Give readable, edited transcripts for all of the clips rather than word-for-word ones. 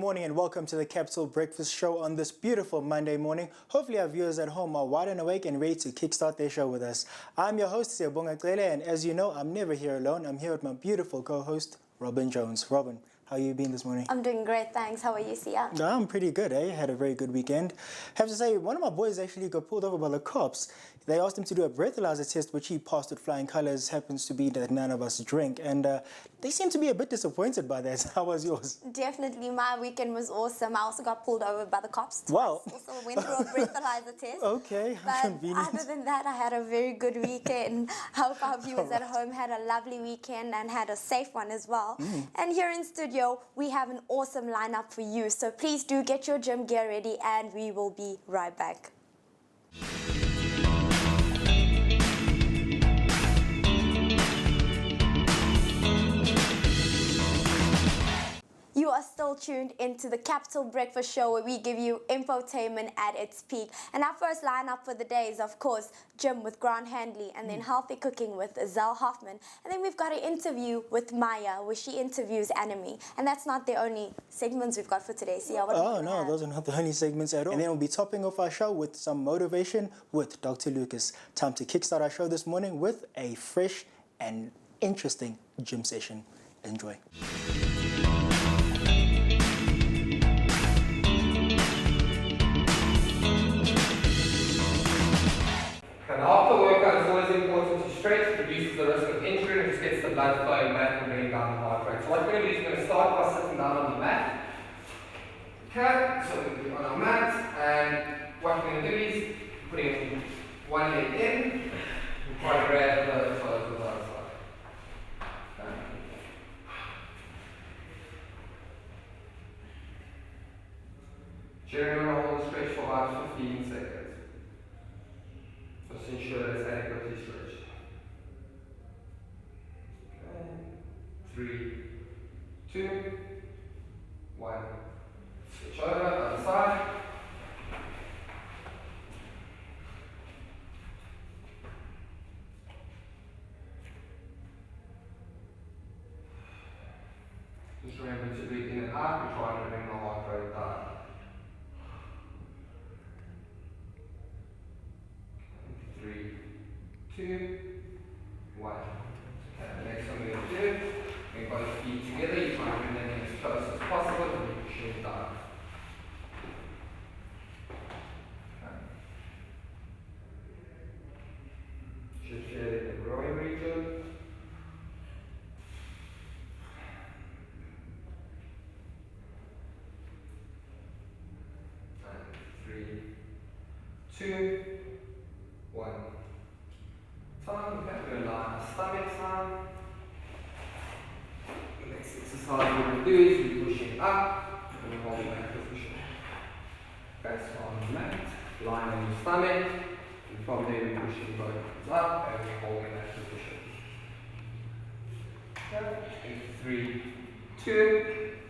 morning and welcome to the Capital Breakfast Show on this beautiful Monday morning. Hopefully our viewers at home are wide and awake and ready to kickstart their show with us. I'm your host, Siyabonga Cele, and as you know, I'm never here alone. I'm here with my beautiful co-host, Robin Jones. Robin, how you been this morning? I'm doing great, thanks. How are you, Sia? I'm pretty good, eh? Had a very good weekend. Have to say, one of my boys actually got pulled over by the cops. They asked him to do a breathalyzer test, which he passed with flying colors. Happens to be that none of us drink. And they seem to be a bit disappointed by that. How was yours? Definitely, my weekend was awesome. I also got pulled over by the cops twice. Wow. Also went through a breathalyzer test. Okay, how convenient. Other than that, I had a very good weekend. Hope our viewers at home had a lovely weekend and had a safe one as well. And here in studio, we have an awesome lineup for you. So please do get your gym gear ready and we will be right back. You are still tuned into the Capital Breakfast Show where we give you infotainment at its peak. And our first lineup for the day is, of course, Gym with Grant Handley and then Healthy Cooking with Zell Hoffman. And then we've got an interview with Maya where she interviews anime. And that's not the only segments we've got for today. See, no, those are not the only segments at all. And then we'll be topping off our show with some motivation with Dr. Lucas. Time to kickstart our show this morning with a fresh and interesting gym session. Enjoy. And after workout, it's always important to stretch, reduces the risk of injury, and just gets the blood flowing back and bringing down the heart rate. So what we're going to do is we're going to start by sitting down on the mat. Okay, so we're going to be on our mat, and what we're going to do is putting one leg in, and try to grab the toes with the other side. Okay. Generally, we're going to hold the stretch for about 15 seconds. Just ensure it's adequately stretched. Okay. 3, 2, 1. Switch over, other side. Just remember to breathe in and out. We're trying to bring the heart rate down. 3, 2, 1. Okay, the next one we're going to do, bring both feet together. You try to bring them in as close as possible and you push it down. Okay. Should feel it in the growing region. And 3, 2, 1. Time, okay, we're going to lie on our stomachs now. The next exercise we're going to do is we're pushing up and we're holding that position. Okay, so on the mat, lying on your stomach, and from there we're pushing both arms up and we're holding that position. Okay, in 3, 2,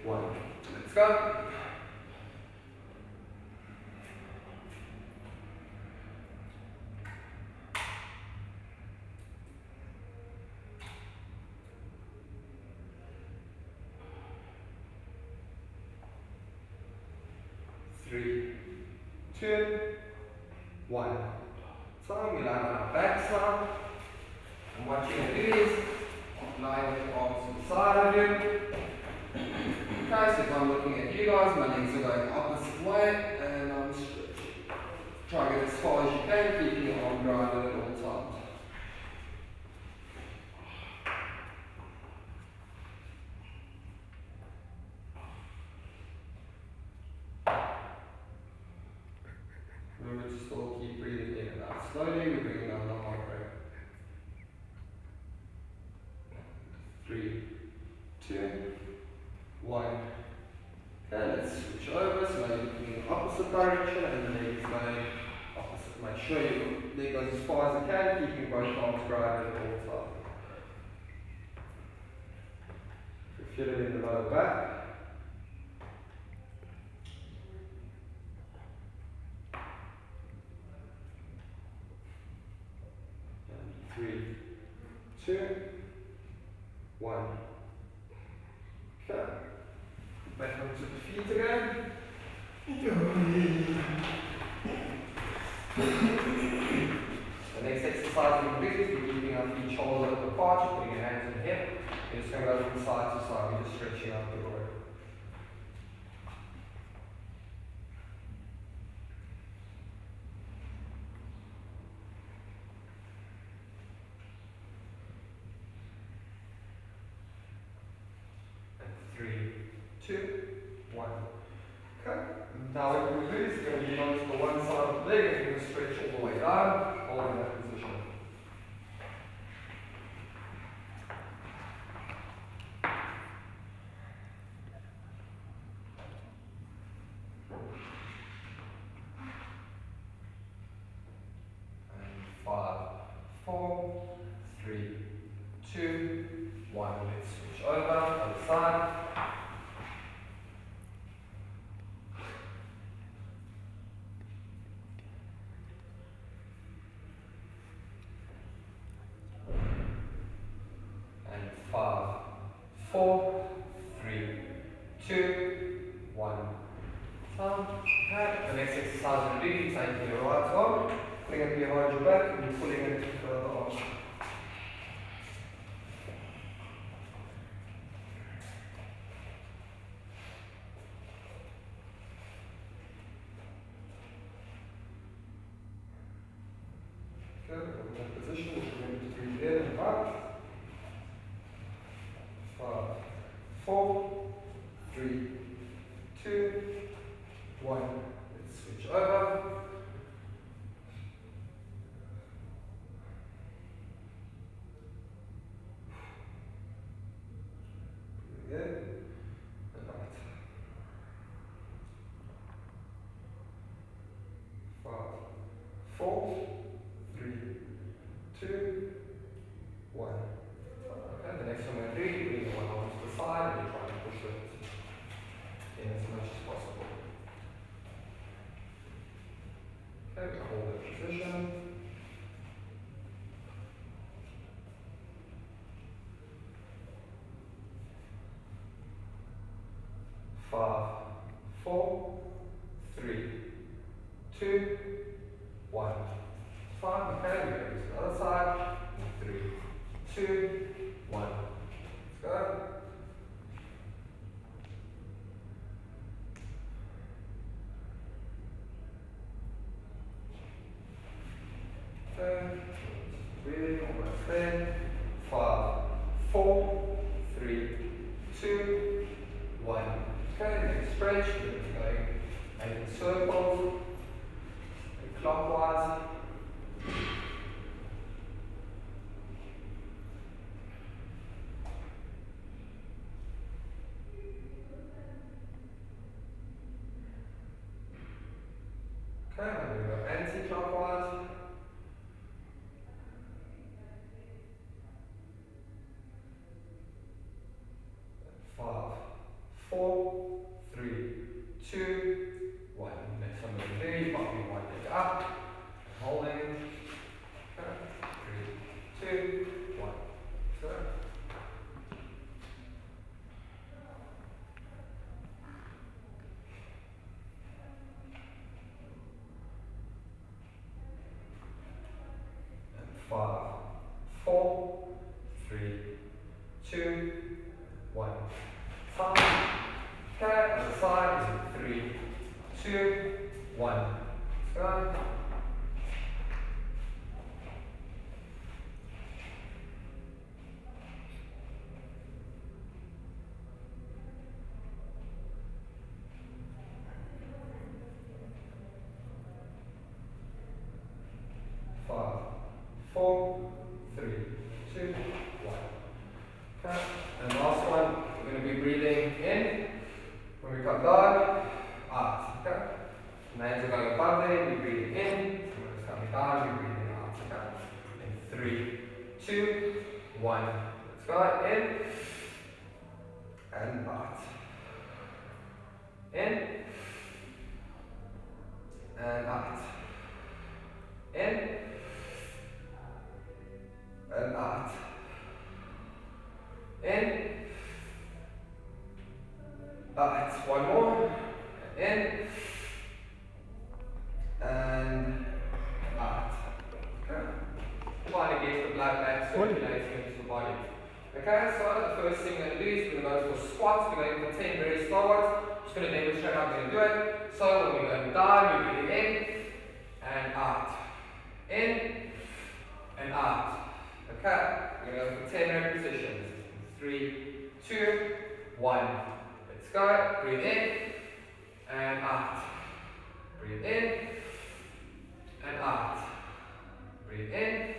1. Let's go. Three, 2, 1. So we lie on our backs now. And what you're going to do is lie with your arms to the side of you. Okay, so if I'm looking at you guys, my legs are going the opposite way and I'm stretching. Try to get as far as you can, keeping your arm grounded at all times. Remember to still keep breathing in and out. Slowly, we're bringing down the heart rate. 3, 2, 1. Okay, let's switch over. So now you're looking in the opposite direction and the leg is going opposite. Make sure your leg goes as far as it can, keeping both arms grounded at all times. Feel it in the lower back. 3, 2, 1. Okay. Back onto the feet again. The next exercise we do is we're keeping our feet shoulder width apart, you're putting your hands on the hip. You're just going to go from side to side, we're just stretching out the road. And 3, 2, 1. Okay. Now what we're going to do is going to be onto the one side of the leg and you're going to stretch all the way down, holding that position. And 5, 4, 3, 2, 1. Let's switch over, other side. And 5, 4, 3, 2, 1. Okay. The next exercise we're doing is taking your right arm, putting it behind your back and pulling it further on. Okay, in that position, we're going to breathe in and out. 5, 4, 3, 2, 1. Let's switch over. Breathing in and out. 5, 4, 3, 2, 1. Okay, the next one we're going to do, you bring your one arm to the side and you try to push it in as much as possible. Okay, we hold that position. 5, 4, 3, 2, 1. Fine, okay, we go to the other side. 3, 2, 1. Let's go. Okay, breathing almost there. 5, 4, 3, 2, 1. Okay, next stretch. We're going in circles, clockwise. Okay, now we go anti-clockwise. 5, 4, 3, 2, 1. Next one we're going to do, you might be one leg up, holding. Okay, 3, 2, 1. So. 5, 4, 3, 2, 1. Time. Okay, other side. 3, 2, 1. Let's go. 5, 4, 3, 2, 1. Okay, and last one, we're going to be breathing in. When we come down, out. Okay, and hands are going above there, we're breathing in. When it's coming down, we're breathing out. Okay, in 3, 2, 1. Let's go in and out. In and out. In and out. In, out. One more. Okay, so the first thing we're going to do is we're going to go for squats. We're going for 10 very slow ones. Just going to demonstrate how we're going to do it. So when we go down, we're breathing in and out. In and out. Okay, we're going to go for 10 repetitions. 3, 2, 1. Let's go. Breathe in and out. Breathe in and out. Breathe in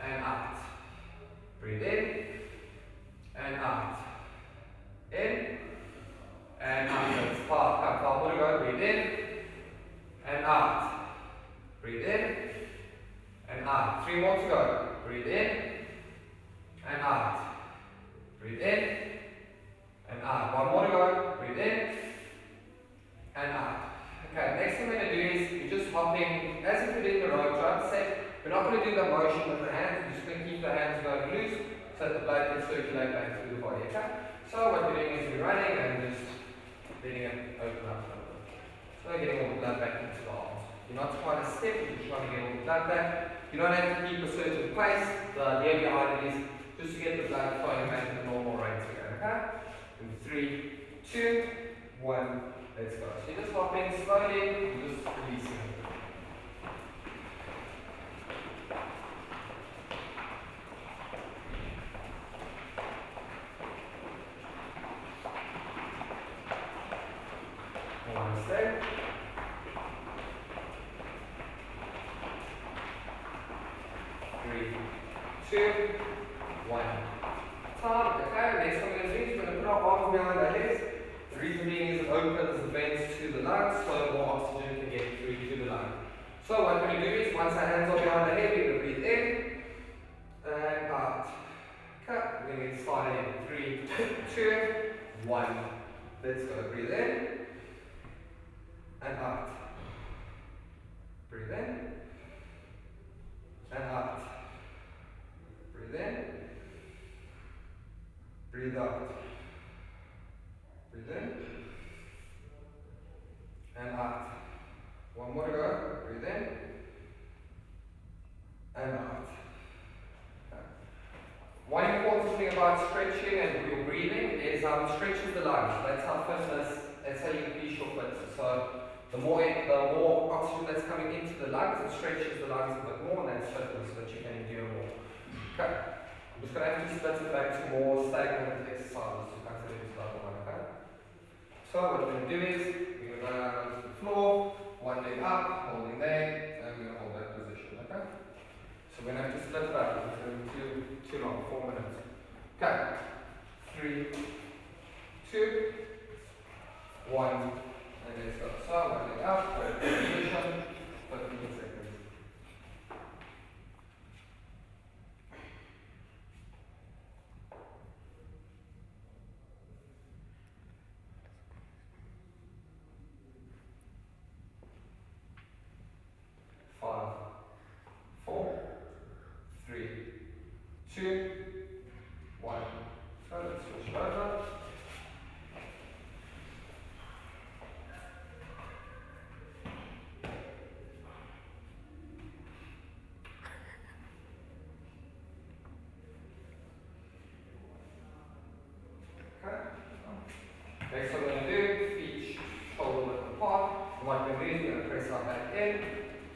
and out. Breathe in and out. In and out. That's 5. Come, 5 more to go. Breathe in and out. Breathe in and out. 3 more to go. Breathe in and out. Breathe in and out. 1 more to go. Breathe in and out. Okay, next thing we're going to do is you're just hopping as if you're doing the rope jump set. We're not going to do the motion with the hands. We're just going to keep the hands going loose so that the blood can circulate back through the body. Okay? So what we're doing is we're running and just letting it open up a little bit. So getting all the blood back into the arms. You're not trying to step, you're just trying to get all the blood back. You don't have to keep a certain pace. The idea behind it is just to get the blood flowing back at the normal rate again. Okay? In 3, 2, 1, let's go. So you're just hopping slowly, you're just releasing it. One step. 3, 2, 1. Time. Okay, next one we're going to do is we're going to put our arms behind our heads. The reason being is it opens the veins to the lungs, so more oxygen can get through to the lung. So what we're going to do is once our hands are behind our head, we're going to breathe in and out. Okay, we're going to get started in 3, 2, 1. Let's go. Breathe in and out. Breathe in and out. Breathe in. Breathe out. Breathe in and out. 1 more to go. Breathe in and out. Okay. One important thing about stretching and your breathing is stretches the lungs. That's how fitness. That's how you increase your fitness. So the more oxygen that's coming into the lungs, it stretches the lungs a bit more, and that's fitness, so that you can endure more. Okay. I'm just going to have to split it back to more stagnant exercises to consider this level one. Okay. So what we're going to do is we're going to go down onto the floor, one leg up, holding there, and we're going to hold that position. Okay. So we're going to have to split it up. It's going to be too long, 4 minutes. Okay. 3, 2, 1, and let's go. So one leg up, hold that position, 15 seconds. Five, 4, 3, 2, 1. So let's switch it over. Next what we're going to do, feet shoulder width apart. And what we're going to do is we're going to press our back in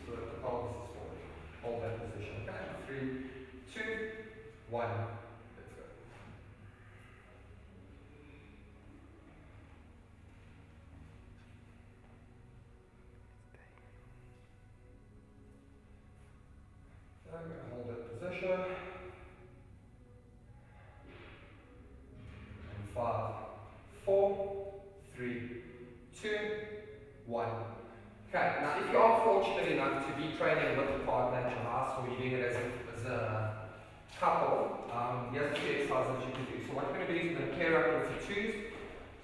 so that the pelvis is forward. Hold that position. Okay, 3, 2, 1. Let's go. So I'm going to hold that position. And 5, 4, 3, 2, 1. Okay, now if you are fortunate enough to be training with a partner at your house, or you're doing it as a couple, here's a few exercises that you can do. So what we're going to do is we're going to pair up into twos.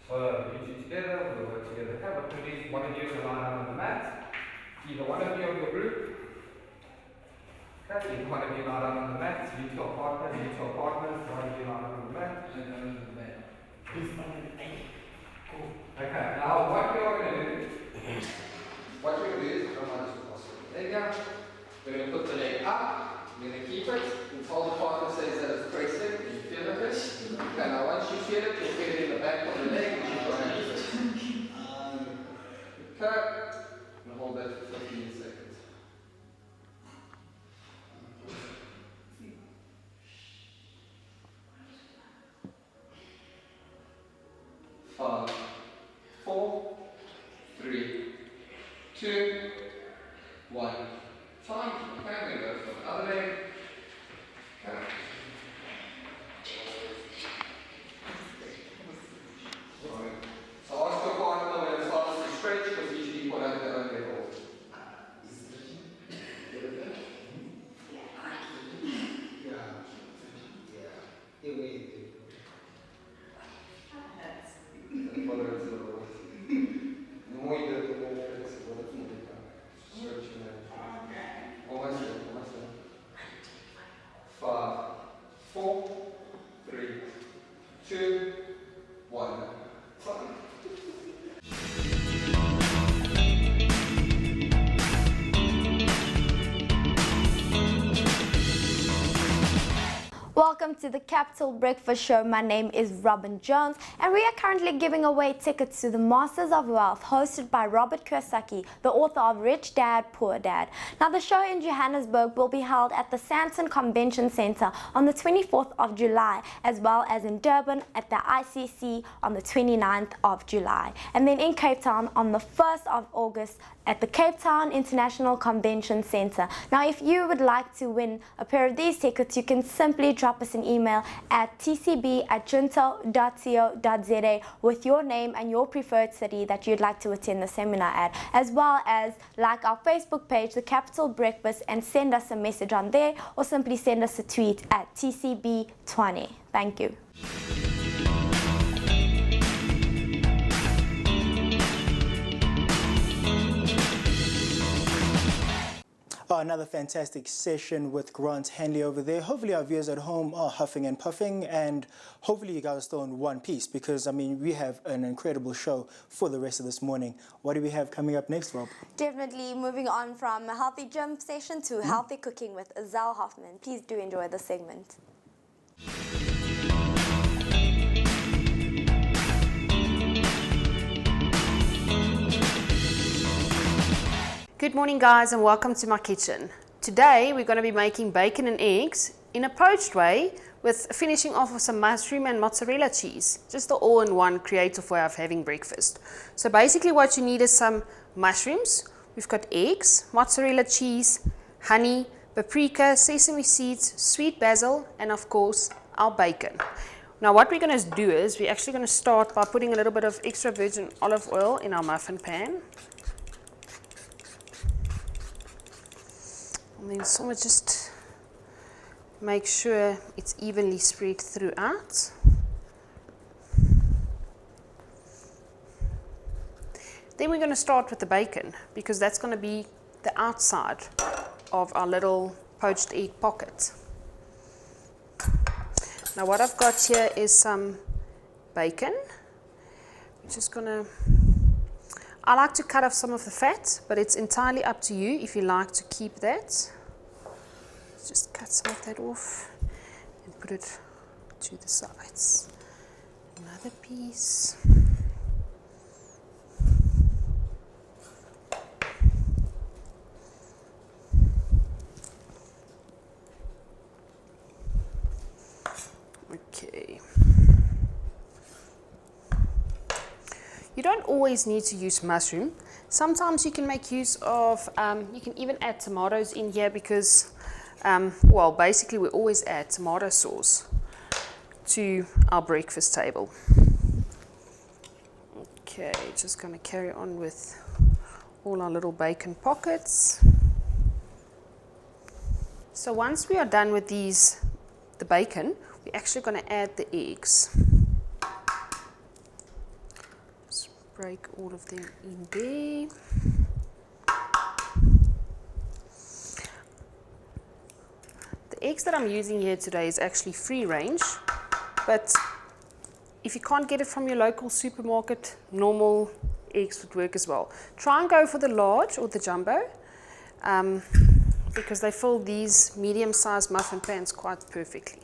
So you two together, we'll work together. Okay, what we're going to do is one of you is going to lie down on the mat. Either one of you of your group. Okay, either one of you lie down on the mat. You two are partners, one of you lie down on the mat. Okay, now what we are going to do, is, there you go. We're going to put the leg up, we're going to keep it until the partner says that it's pressing, and you feel Okay, and hold that for 15 seconds. 5, 4, 3, 2, 1. Time. Okay, we go for the other leg. Okay. So ask your partner when it starts to stretch, because usually people have their own level. Welcome to the Capital Breakfast Show. My name is Robin Jones, and we are currently giving away tickets to the Masters of Wealth, hosted by Robert Kiyosaki, the author of Rich Dad, Poor Dad. Now, the show in Johannesburg will be held at the Sandton Convention Centre on the 24th of July, as well as in Durban at the ICC on the 29th of July, and then in Cape Town on the 1st of August at the Cape Town International Convention Centre. Now, if you would like to win a pair of these tickets, you can simply drop us an email at tcb@junto.co.za with your name and your preferred city that you'd like to attend the seminar at, as well as like our Facebook page, The Capital Breakfast, and send us a message on there, or simply send us a tweet at TCB20. Thank you. Oh, another fantastic session with Grant Hanley over there. Hopefully our viewers at home are huffing and puffing, and hopefully you guys are still in one piece, because, I mean, we have an incredible show for the rest of this morning. What do we have coming up next, Rob? Definitely moving on from a healthy gym session to healthy cooking with Azelle Hoffman. Please do enjoy the segment. Good morning, guys, and welcome to my kitchen. Today we're going to be making bacon and eggs in a poached way, with finishing off with some mushroom and mozzarella cheese. Just an all-in-one creative way of having breakfast. So basically what you need is some mushrooms, we've got eggs, mozzarella cheese, honey, paprika, sesame seeds, sweet basil, and of course our bacon. Now what we're going to do is we're actually going to start by putting a little bit of extra virgin olive oil in our muffin pan. And then somewhat just make sure it's evenly spread throughout. Then we're going to start with the bacon, because that's going to be the outside of our little poached egg pocket. Now what I've got here is some bacon. I'm just going to, I like to cut off some of the fat, but it's entirely up to you if you like to keep that. Let's just cut some of that off and put it to the sides. Another piece. Okay. You don't always need to use mushroom. Sometimes you can make use of, you can even add tomatoes in here, because, well, basically we always add tomato sauce to our breakfast table. Okay, just going to carry on with all our little bacon pockets. So once we are done with the bacon, we're actually going to add the eggs. Break all of them in there. The eggs that I'm using here today is actually free range, but if you can't get it from your local supermarket, normal eggs would work as well. Try and go for the large or the jumbo, because they fill these medium-sized muffin pans quite perfectly.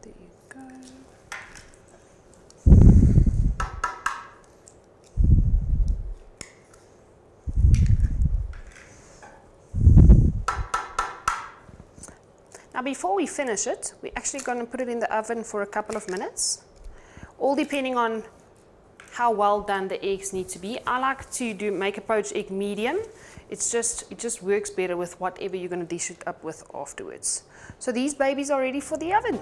There you go. Now before we finish it, we're actually going to put it in the oven for a couple of minutes, all depending on how well done the eggs need to be. I like to make a poached egg medium. It just works better with whatever you're going to dish it up with afterwards. So these babies are ready for the oven.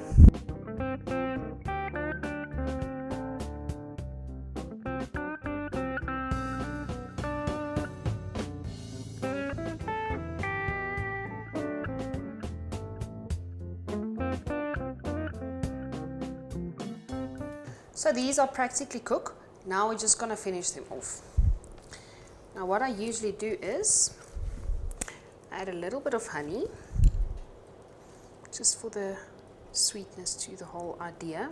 So these are practically cooked. Now we're just going to finish them off. Now what I usually do is add a little bit of honey, just for the sweetness to the whole idea.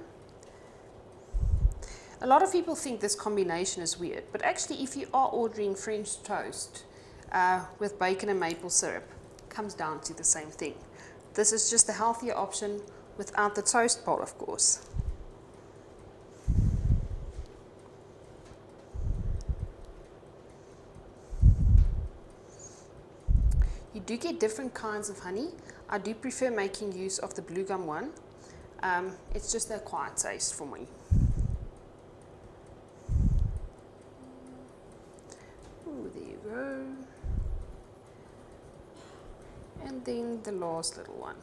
A lot of people think this combination is weird, but actually if you are ordering French toast with bacon and maple syrup, it comes down to the same thing. This is just the healthier option without the toast part, of course. You do get different kinds of honey. I do prefer making use of the blue gum one. It's just a quiet taste for me. Ooh, there you go. And then the last little one.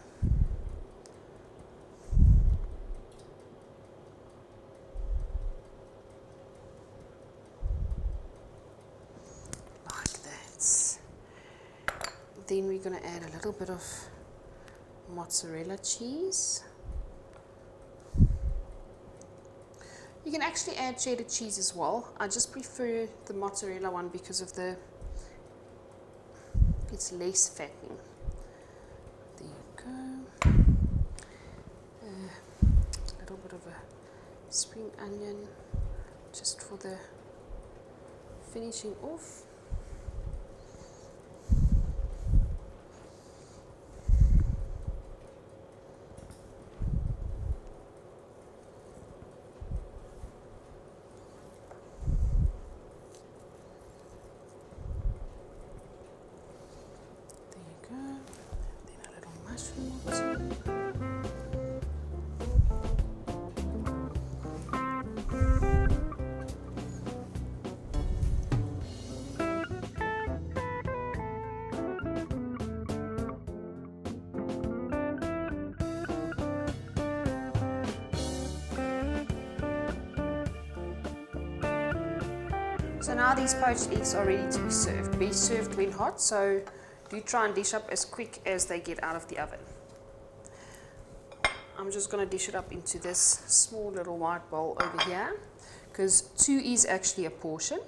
Like that. Then we're going to add a little bit of mozzarella cheese. You can actually add cheddar cheese as well. I just prefer the mozzarella one because of it's less fattening. There you go. A little bit of a spring onion just for the finishing off. So now these poached eggs are ready to be served. Be served when hot, so do try and dish up as quick as they get out of the oven. I'm just going to dish it up into this small little white bowl over here, because 2 is actually a portion.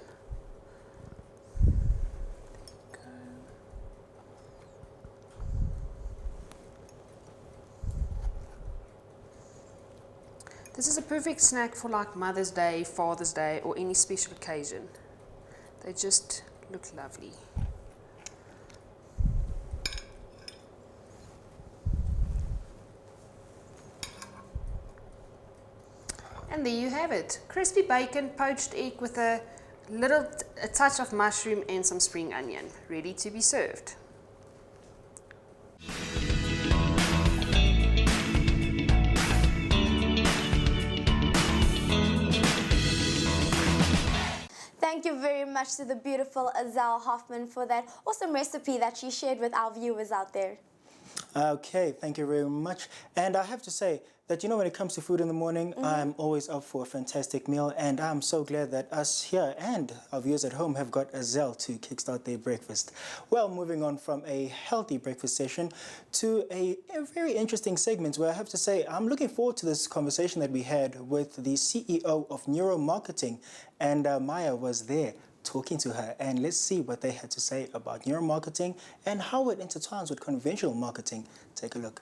This is a perfect snack for like Mother's Day, Father's Day, or any special occasion. They just look lovely. And there you have it. Crispy bacon, poached egg with a touch of mushroom and some spring onion, ready to be served. Thank you very much to the beautiful Azelle Hoffman for that awesome recipe that she shared with our viewers out there. Okay, thank you very much. And I have to say that, you know, when it comes to food in the morning, I'm always up for a fantastic meal, and I'm so glad that us here and our viewers at home have got Azelle to kickstart their breakfast. Well, moving on from a healthy breakfast session to a very interesting segment where I have to say I'm looking forward to this conversation that we had with the CEO of Neuromarketing, and Maya was there talking to her, and let's see what they had to say about neuromarketing and how it intertwines with conventional marketing. Take a look.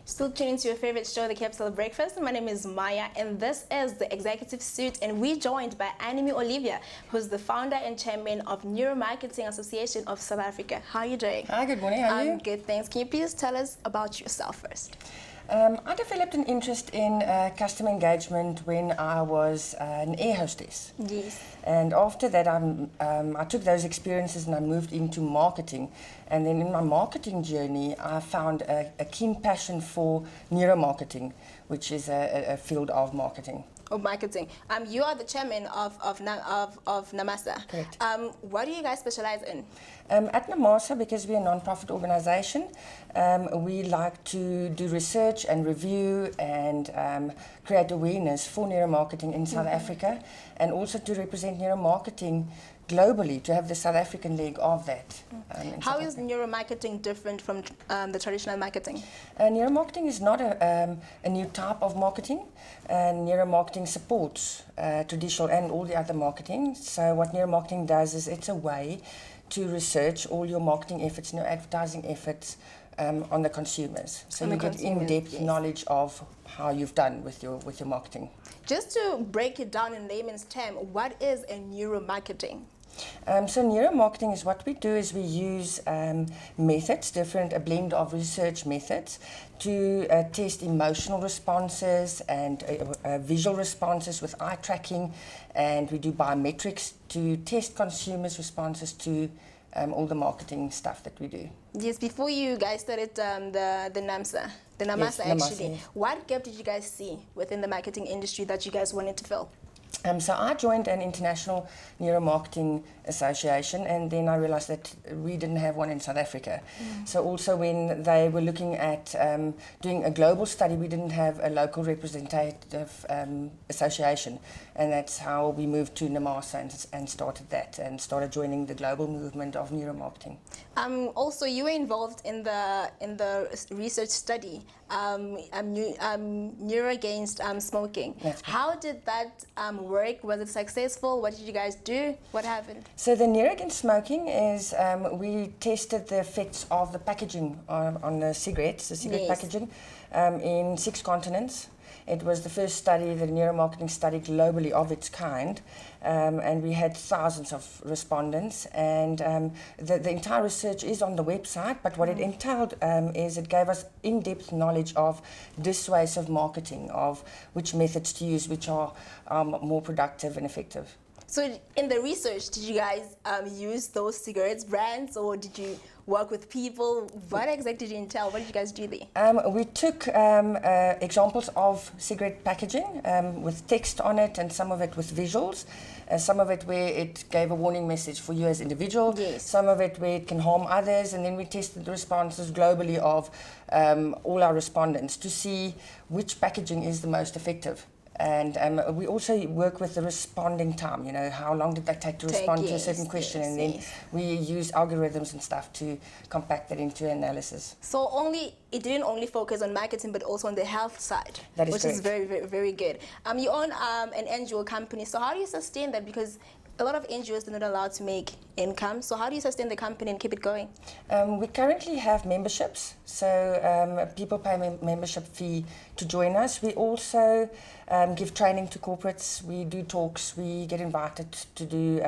Still tuning into your favorite show, The Capital Breakfast. My name is Maya, and this is the Executive Suite, and we're joined by Anime Olivia, who's the founder and chairman of Neuromarketing Association of South Africa. How are you doing? Hi, good morning. How are you? I'm good, thanks. Can you please tell us about yourself first? I developed an interest in customer engagement when I was an air hostess. Yes. And after that, I took those experiences and I moved into marketing. And then in my marketing journey, I found a keen passion for neuromarketing, which is a field of marketing. Of marketing. You are the chairman of NAMASA. Correct. What do you guys specialize in? At NAMASA, because we're a non-profit organization, we like to do research and review and create awareness for neuromarketing in South Africa, and also to represent neuromarketing globally, to have the South African leg of that. How is neuromarketing different from the traditional marketing? Neuromarketing is not a new type of marketing. Neuromarketing supports traditional and all the other marketing. So what neuromarketing does is it's a way to research all your marketing efforts and your advertising efforts on the consumers. So you get in-depth knowledge of how you've done with your marketing. Just to break it down in layman's term, what is a neuromarketing? So neuromarketing is what we do is we use methods, a blend of research methods to test emotional responses and visual responses with eye tracking, and we do biometrics to test consumers' responses to all the marketing stuff that we do. Yes, before you guys started the NAMASA Yes, actually, yes. what gap did you guys see within the marketing industry that you guys wanted to fill? So I joined an international neuromarketing association, and then I realized that we didn't have one in South Africa. So also when they were looking at doing a global study, we didn't have a local representative association, and that's how we moved to NAMASA and started that, and started joining the global movement of neuromarketing. Also, you were involved in the research study, Neuro Against Smoking. How did that work? Was it successful? What did you guys do? What happened? So the Neuro Against Smoking is we tested the effects of the packaging on the cigarette Yes. packaging in 6 continents. It was the first study, the neuromarketing study globally of its kind, and we had thousands of respondents, and the entire research is on the website, but what it entailed is it gave us in-depth knowledge of dissuasive marketing, of which methods to use, which are more productive and effective. So in the research, did you guys use those cigarettes brands, or did you work with people? What exactly did you entail? What did you guys do there? We took examples of cigarette packaging with text on it, and some of it with visuals. Some of it where it gave a warning message for you as individual. Yes. Some of it where it can harm others, and then we tested the responses globally of all our respondents to see which packaging is the most effective. And we also work with the responding time, you know, how long did they take to respond to a certain question, and then we use algorithms and stuff to compact that into analysis. So it didn't only focus on marketing, but also on the health side, That is which correct. is very, very, very good. You own an NGO company, so how do you sustain that? Because a lot of NGOs are not allowed to make income, so how do you sustain the company and keep it going? We currently have memberships, so people pay a membership fee to join us. We also give training to corporates, we do talks, we get invited to do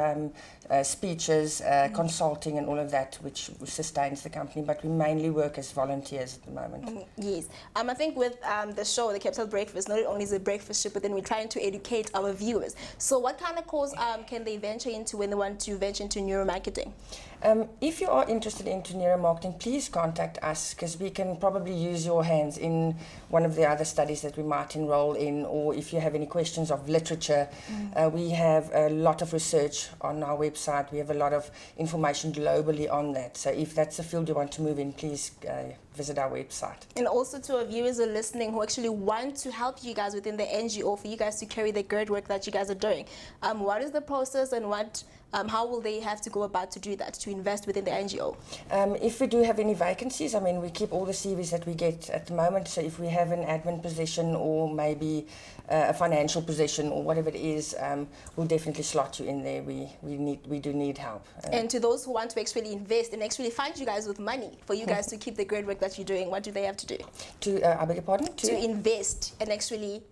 speeches, consulting and all of that, which sustains the company, but we mainly work as volunteers at the moment. Yes. I think with the show, the Capital Breakfast, not only is it a breakfast show, but then we're trying to educate our viewers. So what kind of course can they venture into when they want to venture into neuromarketing? If you are interested into neuromarketing, please contact us, because we can probably use your hands in one of the other studies that we might enroll in, or if you have any questions of literature. We have a lot of research on our website. We have a lot of information globally on that. So if that's the field you want to move in, please visit our website. And also to our viewers who are listening who actually want to help you guys within the NGO, for you guys to carry the great work that you guys are doing. What is the process, and how will they have to go about to do that, to invest within the NGO? If we do have any vacancies, I mean, we keep all the CVs that we get at the moment. So if we have an admin position, or maybe a financial position, or whatever it is, we'll definitely slot you in there. We do need help. And to those who want to actually invest and actually fund you guys with money for you guys to keep the great work that you're doing, what do they have to do? I beg your pardon? To invest and actually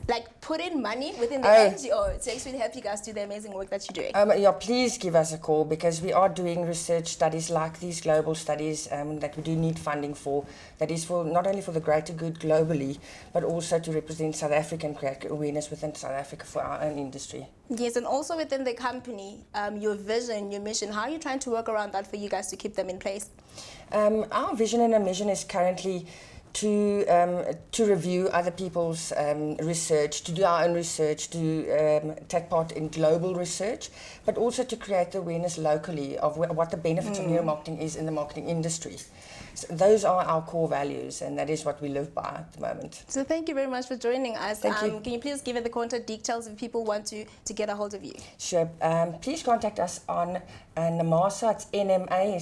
like put in money within the NGO to actually help you guys do the amazing work that you're doing? Yeah, please give us a call, because we are doing research studies like these global studies that we do need funding for. That is for not only for the greater good globally, but also to represent South Africa and create awareness within South Africa for our own industry. Yes, and also within the company, your vision, your mission, how are you trying to work around that for you guys to keep them in place? Our vision and our mission is currently to review other people's research, to do our own research, to take part in global research, but also to create the awareness locally of what the benefits of neuromarketing is in the marketing industry. So those are our core values, and that is what we live by at the moment. So thank you very much for joining us. Thank you. Can you please give it the contact details if people want to get a hold of you? Sure. Please contact us on NAMASA, it's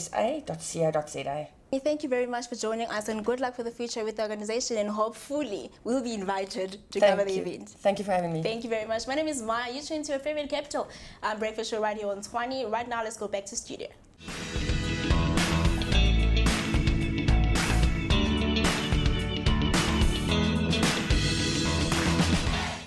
nmasa.co.za. Thank you very much for joining us, and good luck for the future with the organization, and hopefully we'll be invited to cover the event. Thank you for having me. Thank you very much. My name is Maya. You're tuned to your favorite capital breakfast show right here on 20. Right now, let's go back to studio.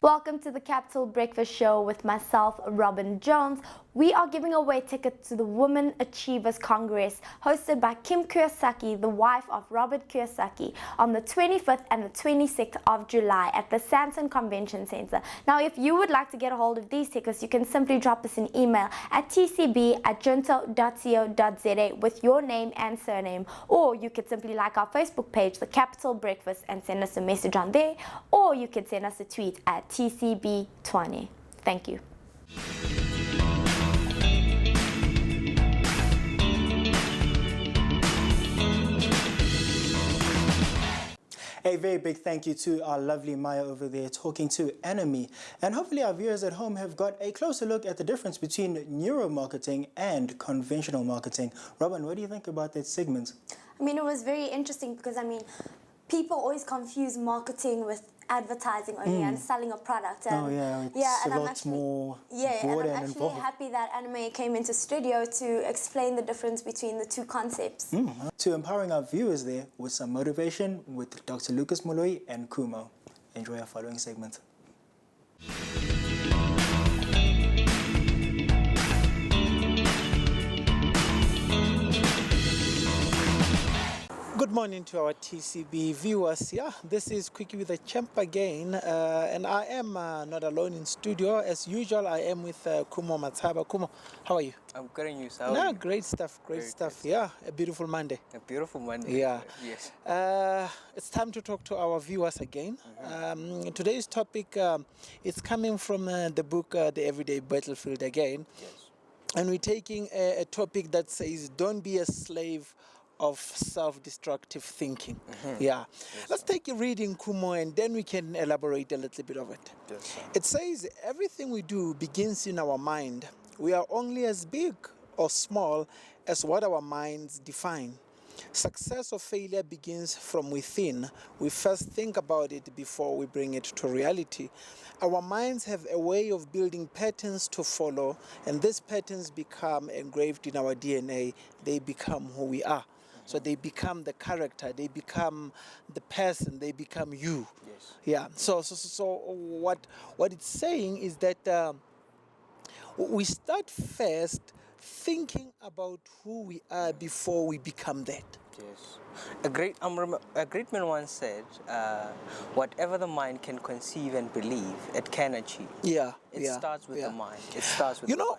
Welcome to the Capital Breakfast Show with myself, Robin Jones. We are giving away tickets to the Women Achievers Congress hosted by Kim Kiyosaki, the wife of Robert Kiyosaki, on the 25th and the 26th of July at the Sandton Convention Center. Now, if you would like to get a hold of these tickets, you can simply drop us an email at tcb@junto.co.za with your name and surname, or you could simply like our Facebook page, The Capital Breakfast, and send us a message on there, or you could send us a tweet at TCB20. Thank you. A very big thank you to our lovely Maya over there talking to Enemy. And hopefully our viewers at home have got a closer look at the difference between neuromarketing and conventional marketing. Robin, what do you think about that segment? I mean, it was very interesting because, I mean, people always confuse marketing with advertising only and selling a product. And it's a lot more broader and involved. Happy that Anime came into studio to explain the difference between the two concepts. To empowering our viewers there with some motivation with Dr. Lucas Moloi and Kumo. Enjoy our following segment. Good morning to our TCB viewers. Yeah, this is Quickie with the Champ again, and I am not alone in studio. As usual, I am with Kumo Mataba. Kumo, how are you? I'm good, and you, Sal? No, great stuff, great Very stuff. good. Yeah, a beautiful Monday. A beautiful Monday. Yeah. Yes. It's time to talk to our viewers again. Today's topic is coming from the book The Everyday Battlefield again. Yes. And we're taking a topic that says, don't be a slave of self-destructive thinking. Yeah. Yes, Let's take a reading, Kumo, and then we can elaborate a little bit of it. Yes, It says, everything we do begins in our mind. We are only as big or small as what our minds define. Success or failure begins from within. We first think about it before we bring it to reality. Our minds have a way of building patterns to follow, and these patterns become engraved in our DNA. They become who we are. So they become the character, they become the person, they become you. Yes. Yeah. So what it's saying is that we start first thinking about who we are before we become that. Yes. A great man once said, whatever the mind can conceive and believe, it can achieve. Yeah. It starts with the mind. It starts with you the know,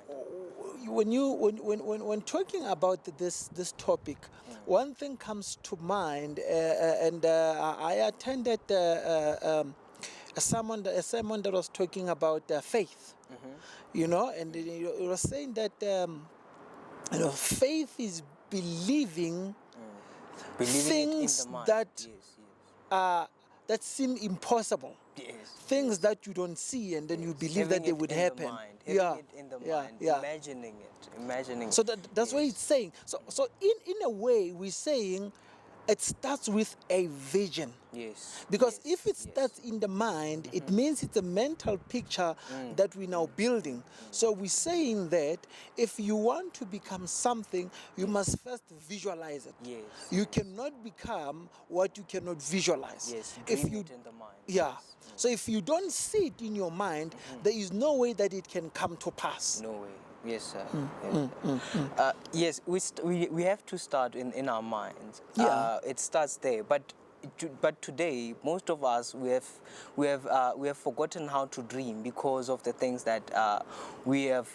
mind. when talking about this topic, one thing comes to mind, and I attended a sermon that was talking about faith. You know, and it was saying that faith is believing things it in the mind. that Yes. that seem impossible. Yes. Things that you don't see, and then you believe that they would happen. Having it in the mind, imagining it. So that's what it's saying. So in a way, we're saying it starts with a vision. Yes. Because yes, if it yes. starts in the mind, it means it's a mental picture that we're now building. So we're saying that if you want to become something, you must first visualize it. Yes, You yes. cannot become what you cannot visualize. Yes, If dream you, it in the mind. yeah. Yes. So if you don't see it in your mind, there is no way that it can come to pass. No way. Yes, sir. Yeah. Yes, we have to start in our minds. Yeah. It starts there, but today most of us we have forgotten how to dream because of the things that we have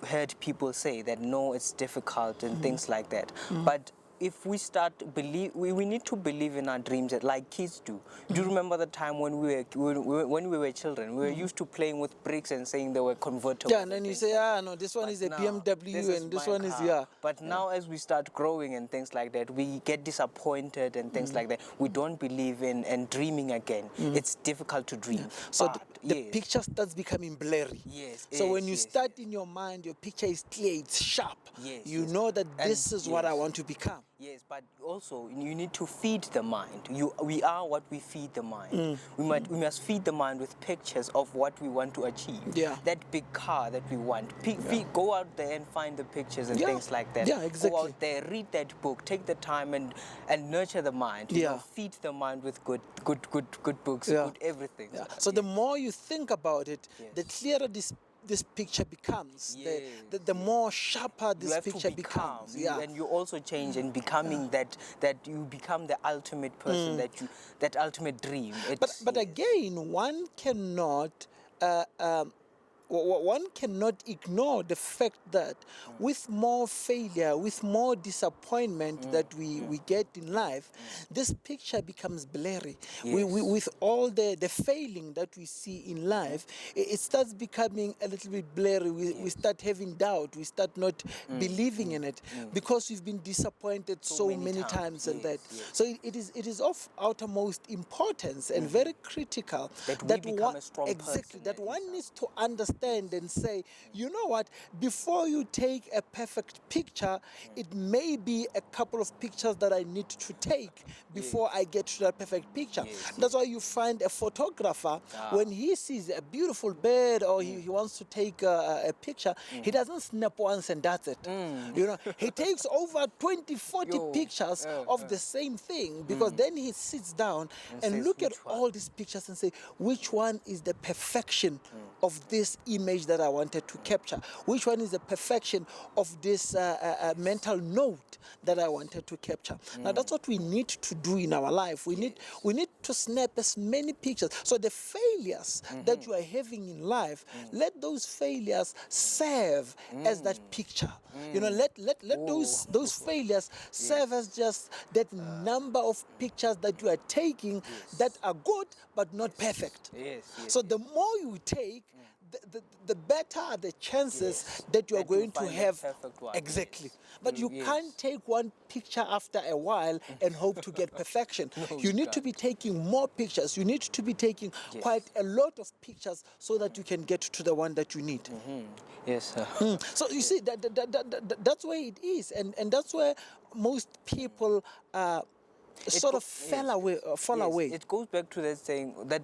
heard people say that no, it's difficult and things like that. But if we start we need to believe in our dreams like kids do. Do you remember the time when we were children? We were used to playing with bricks and saying they were convertible. Yeah, and then you say, no, this one But is a now, BMW and this my one is, car. yeah. But now as we start growing and things like that, we get disappointed and things like that. We don't believe in dreaming again. It's difficult to dream. So But, the yes, picture starts becoming blurry. Yes, So when yes, you yes, start yes. in your mind, your picture is clear, it's sharp. Yes, You yes. know that And this is what I yes. want to become. Yes, but also you need to feed the mind. We are what we feed the mind. We must feed the mind with pictures of what we want to achieve. Yeah. That big car that we want. Go out there and find the pictures and Yeah. things like that. Yeah, exactly. Go out there, read that book, take the time and nurture the mind. You Yeah. know, feed the mind with good books, Yeah. good everything. Yeah. So the more you think about it, the Yes. clearer this picture becomes. Yes, The more sharper you this have picture to become, becomes. Yeah. and you also change in becoming that you become the ultimate person that ultimate dream. But Yes. again, one cannot ignore the fact that with more failure, with more disappointment that we get in life, this picture becomes blurry. Yes. With all the failing that we see in life, it starts becoming a little bit blurry. We start having doubt. We start not believing in it because we've been disappointed so many times and that. Yes. So it is of outermost importance and very critical That we become one, a strong exactly, person that one inside. needs to understand and say, you know what, before you take a perfect picture, it may be a couple of pictures that I need to take before I get to that perfect picture. Yes. That's why you find a photographer, when he sees a beautiful bird or he wants to take a picture, he doesn't snap once and that's it. You know, he takes over 20, 40 pictures of the same thing because then he sits down and says, look at "Which one?" all these pictures and say, which one is the perfection of this image that I wanted to capture? Which one is the perfection of this mental note that I wanted to capture? Now that's what we need to do in our life. We need to snap as many pictures. So the failures that you are having in life, let those failures serve as that picture. You know, let those failures serve as just that number of pictures that you are taking that are good but not perfect. Yes, So the more you take, the better are the chances that you are That you going to find that have. perfect one, Exactly. yes. But you Yes. can't take one picture after a while and hope to get perfection. You need to be taking more pictures. You need to be taking quite a lot of pictures so that you can get to the one that you need. Yes, sir. So you see, that's where it is. And that's where most people sort of fall away. It goes back to that saying that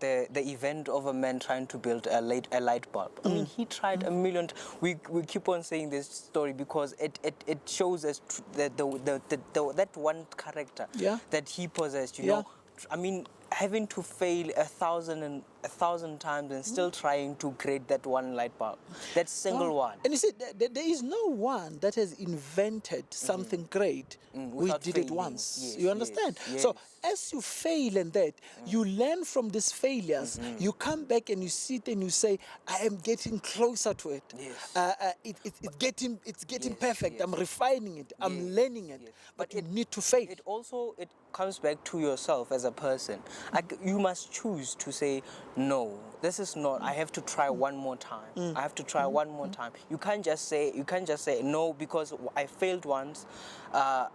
the event of a man trying to build a light bulb. I mean, he tried a million. We keep on saying this story because it shows us that one character that he possessed. You know, I mean, having to fail 1,000 times and still trying to create that one light bulb, that single one. And you see, there is no one that has invented something great. We Without did it failing. once. Yes, You understand? yes, So yes. as you fail in that, you learn from these failures. You come back and you sit and you say, I am getting closer to it. Yes. It's getting Yes, perfect. yes. I'm refining it. I'm learning it. yes. But But you it- need to fail. It also comes back to yourself as a person. You must choose to say, no, this is not. I have to try one more time. I have to try one more time. You can't just say no because I failed once,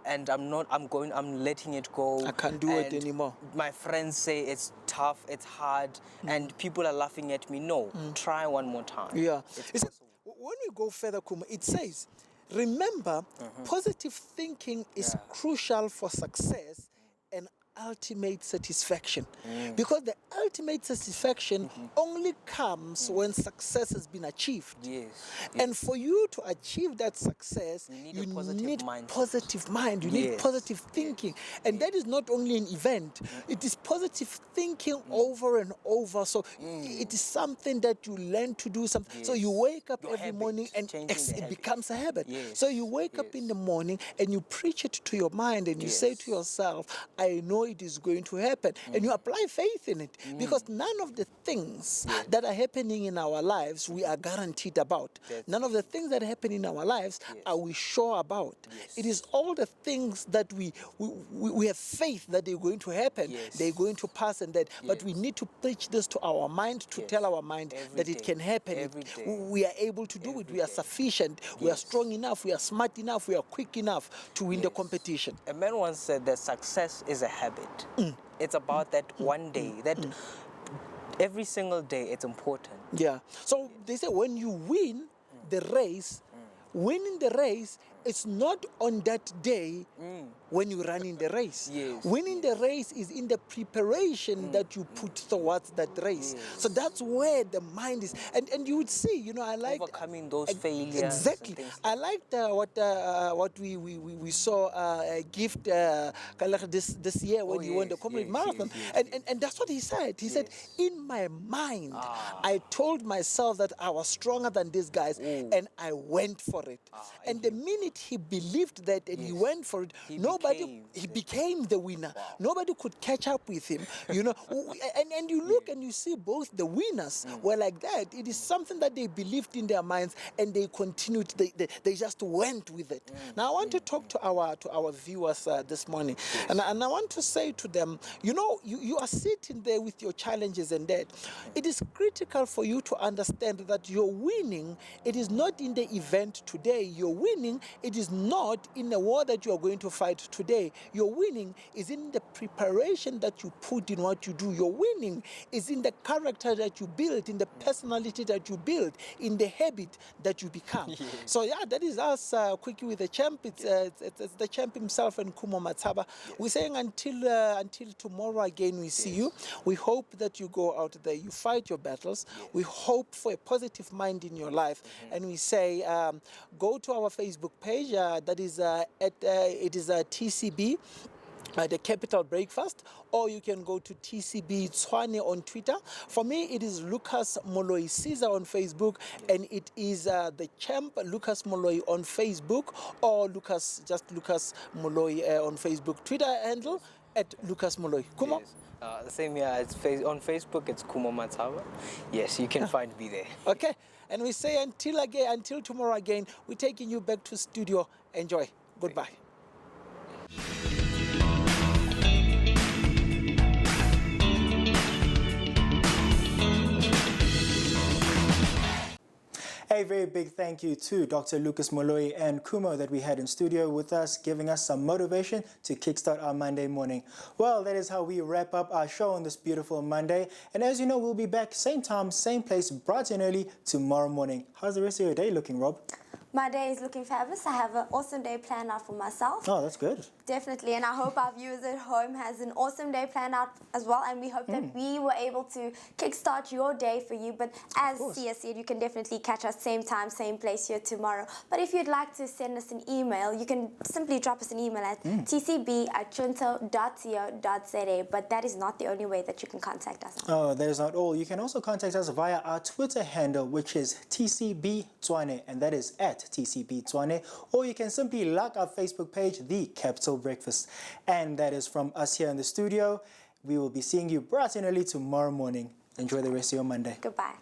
and I'm letting it go. I can't do it and anymore. My friends say it's tough, it's hard, and people are laughing at me. No, try one more time. Yeah. It's You see, possible. when we go further, Kuma, it says, remember, positive thinking is crucial for success and ultimate satisfaction, because the ultimate satisfaction only comes when success has been achieved. And for you to achieve that success, you need positive mind, you need positive thinking. And that is not only an event, it is positive thinking over and over. So it is something that you learn to do. So you wake up every morning and it becomes a habit. So you wake up in the morning and you preach it to your mind and you say to yourself, I know it is going to happen. And you apply faith in it, because none of the things that are happening in our lives we are guaranteed about. None of the things that happen in our lives are we sure about. It is all the things that we have faith that they're going to happen, they're going to pass, and that. But we need to preach this to our mind, to tell our mind that it can happen. We are able to do it. We are sufficient. We are strong enough. We are smart enough. We are quick enough to win the competition. A man once said that success is a habit. It's about that one day, that every single day it's important. Yeah. So they say when you win the race, winning the race, it's not on that day when you run in the race. Winning the race is in the preparation that you put towards that race. So that's where the mind is. And you would see, you know, I like overcoming those failures. Exactly. I liked what we saw a gift this year when he won the complete marathon. And that's what he said. He said, in my mind, I told myself that I was stronger than these guys, and I went for it. And the minute he believed that and he went for it, he became the winner. Nobody could catch up with him, you know. And you look and you see both the winners were like that. It is something that they believed in their minds and they continued. They just went with it. Now I want to talk to our viewers this morning, and I want to say to them, you know, you are sitting there with your challenges and that. It is critical for you to understand that your winning, it is not in the event today. Your winning, it is not in the war that you are going to fight today. Your winning is in the preparation that you put in what you do. Your winning is in the character that you build, in the personality that you build, in the habit that you become. So yeah, that is us, Quickie with the Champ. It's the champ himself and Kumo Matsaba. We're saying until tomorrow again we see you. We hope that you go out there, you fight your battles. We hope for a positive mind in your life. And we say, go to our Facebook page, that is it is TCB, the Capital Breakfast, or you can go to TCB Tshwane on Twitter. For me, it is Lucas Moloi Caesar on Facebook, and it is the Champ Lucas Moloi on Facebook, or just Lucas Moloi on Facebook. Twitter handle at Lucas Moloi. Kumo? The same here. On Facebook, it's Kumo Matsaba. Yes, you can find me there. Okay. And we say until tomorrow again, we're taking you back to studio. Enjoy. Goodbye. A very big thank you to Dr. Lucas Moloi and Kumo that we had in studio with us, giving us some motivation to kickstart our Monday morning. Well, that is how we wrap up our show on this beautiful Monday. And as you know, we'll be back same time, same place, bright and early tomorrow morning. How's the rest of your day looking, Rob? My day is looking fabulous. I have an awesome day planned out for myself. Oh, that's good. Definitely, and I hope our viewers at home has an awesome day planned out as well, and we hope that we were able to kickstart your day for you. But as Sia said, you can definitely catch us same time, same place here tomorrow. But if you'd like to send us an email, you can simply drop us an email at tcb@junto.co.za. But that is not the only way that you can contact us. Oh, that is not all. You can also contact us via our Twitter handle, which is TCB Tshwane, and that is at TCB Tshwane, or you can simply like our Facebook page, The Capital Breakfast. And that is from us here in the studio. We will be seeing you bright and early tomorrow morning. Enjoy the rest of your Monday. Goodbye.